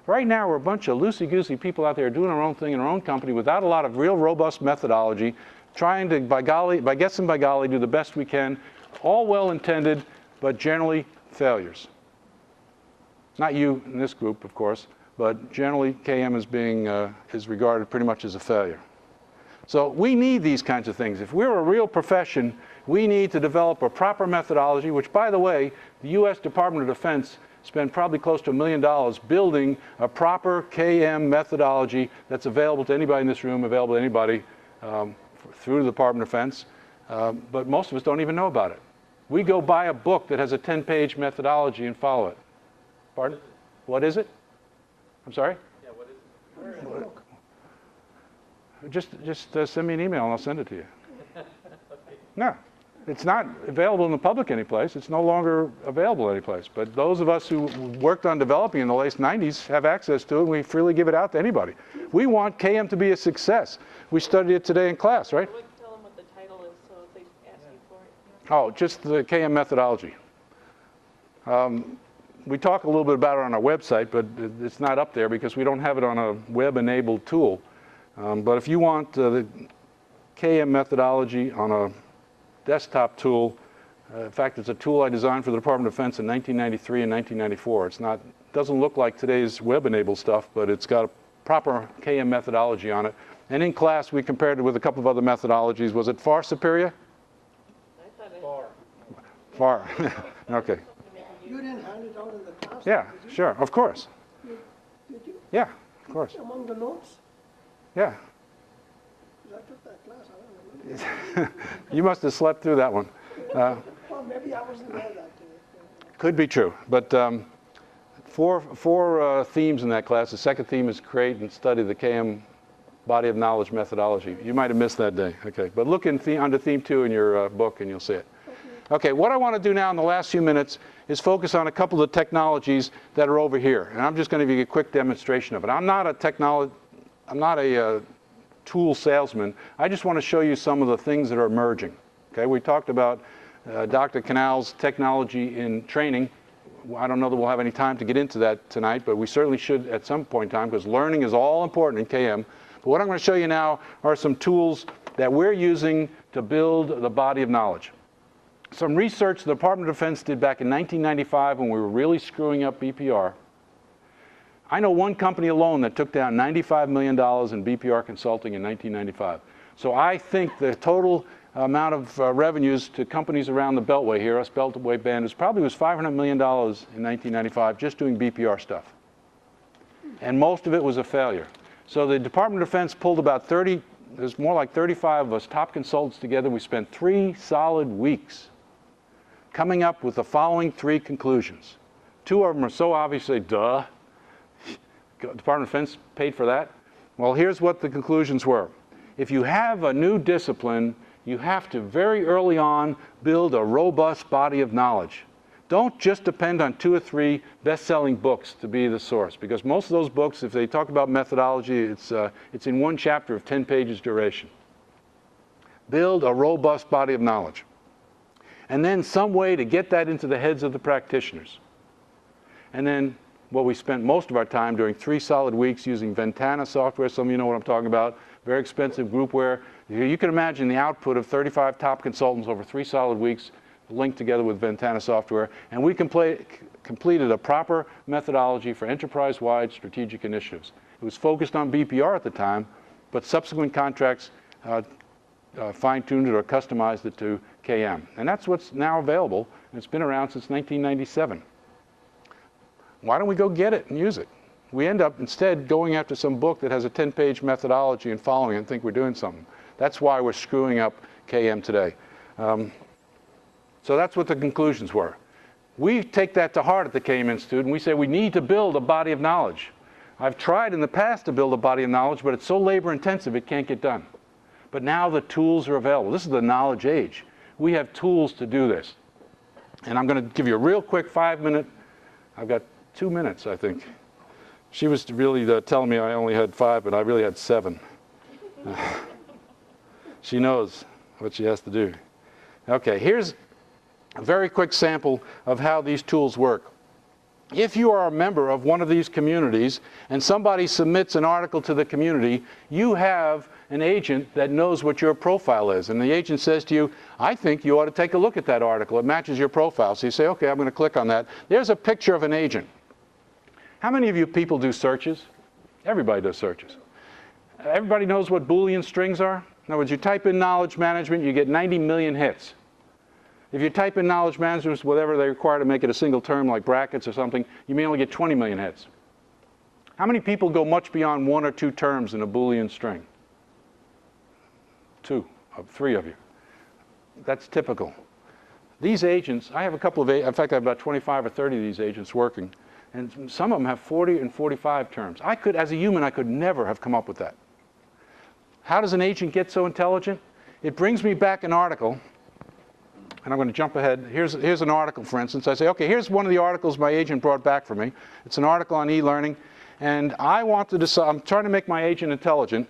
Right now, we're a bunch of loosey-goosey people out there doing our own thing in our own company without a lot of real robust methodology, trying to, by guess and by golly, do the best we can, all well-intended, but generally failures. Not you in this group, of course, but generally KM is regarded pretty much as a failure. So we need these kinds of things. If we're a real profession, we need to develop a proper methodology, which, by the way, the US Department of Defense spent probably close to $1 million building a proper KM methodology that's available to anybody in this room, available to anybody through the Department of Defense, but most of us don't even know about it. We go buy a book that has a 10-page methodology and follow it. Pardon? What is it? I'm sorry? Yeah, what is it? Where is the book? Just send me an email and I'll send it to you. No, it's not available in the public anyplace. It's no longer available anyplace. But those of us who worked on developing in the late 90s have access to it, and we freely give it out to anybody. We want KM to be a success. We studied it today in class, right? Tell them what the title is so if they ask you for it. Oh, just the KM methodology. We talk a little bit about it on our website, but it's not up there because we don't have it on a web-enabled tool. But if you want the KM methodology on a desktop tool, in fact, it's a tool I designed for the Department of Defense in 1993 and 1994. It doesn't look like today's web-enabled stuff, but it's got a proper KM methodology on it. And in class, we compared it with a couple of other methodologies. Was it far superior? I thought it Far. Okay. You didn't hand it out in the class? Yeah, sure, of course. Did you? Yeah, of course. Among the notes? Yeah. I took that class, I don't remember. You must have slept through that one. Well, maybe I wasn't there that day. Could be true, but four themes in that class. The second theme is create and study the KM body of knowledge methodology. You might have missed that day, okay. But look under theme 2 in your book and you'll see it. Okay, what I want to do now in the last few minutes is focus on a couple of the technologies that are over here. And I'm just going to give you a quick demonstration of it. I'm not a tool salesman. I just want to show you some of the things that are emerging. Okay, we talked about Dr. Canal's technology in training. I don't know that we'll have any time to get into that tonight, but we certainly should at some point in time because learning is all important in KM. But what I'm going to show you now are some tools that we're using to build the body of knowledge. Some research the Department of Defense did back in 1995 when we were really screwing up BPR. I know one company alone that took down $95 million in BPR consulting in 1995. So I think the total amount of revenues to companies around the Beltway here, us Beltway bandits, probably was $500 million in 1995 just doing BPR stuff. And most of it was a failure. So the Department of Defense pulled about 30, there's more like 35 of us top consultants together. We spent 3 solid weeks coming up with the following 3 conclusions. 2 of them are so obviously, duh. Department of Defense paid for that. Well, here's what the conclusions were. If you have a new discipline, you have to very early on build a robust body of knowledge. Don't just depend on 2 or 3 best-selling books to be the source, because most of those books, if they talk about methodology, it's in one chapter of 10 pages duration. Build a robust body of knowledge. And then some way to get that into the heads of the practitioners. And then what we spent most of our time doing 3 solid weeks using Ventana software. Some of you know what I'm talking about. Very expensive groupware. You can imagine the output of 35 top consultants over 3 solid weeks linked together with Ventana software. And we completed a proper methodology for enterprise-wide strategic initiatives. It was focused on BPR at the time, but subsequent contracts fine-tuned it or customized it to KM. And that's what's now available, and it's been around since 1997. Why don't we go get it and use it? We end up instead going after some book that has a 10-page methodology and following it and think we're doing something. That's why we're screwing up KM today. So that's what the conclusions were. We take that to heart at the KM Institute, and we say we need to build a body of knowledge. I've tried in the past to build a body of knowledge, but it's so labor-intensive it can't get done. But now the tools are available. This is the knowledge age. We have tools to do this. And I'm going to give you a real quick 5-minute, I've got 2 minutes, I think. She was really telling me I only had 5, but I really had 7. She knows what she has to do. Okay, here's a very quick sample of how these tools work. if you are a member of one of these communities and somebody submits an article to the community, you have an agent that knows what your profile is. And the agent says to you, I think you ought to take a look at that article. It matches your profile. So you say, okay, I'm going to click on that. There's a picture of an agent. How many of you people do searches? Everybody does searches. Everybody knows what Boolean strings are? In other words, you type in knowledge management, you get 90 million hits. If you type in knowledge management, whatever they require to make it a single term, like brackets or something, you may only get 20 million hits. How many people go much beyond 1 or 2 terms in a Boolean string? 2 of 3 of you. That's typical. These agents, I have a couple of, in fact, I have about 25 or 30 of these agents working, and some of them have 40 and 45 terms. I could, as a human, I could never have come up with that. How does an agent get so intelligent? It brings me back an article. And I'm going to jump ahead. Here's an article, for instance. I say, okay, here's one of the articles my agent brought back for me. It's an article on e-learning. And I want to decide, I'm trying to make my agent intelligent.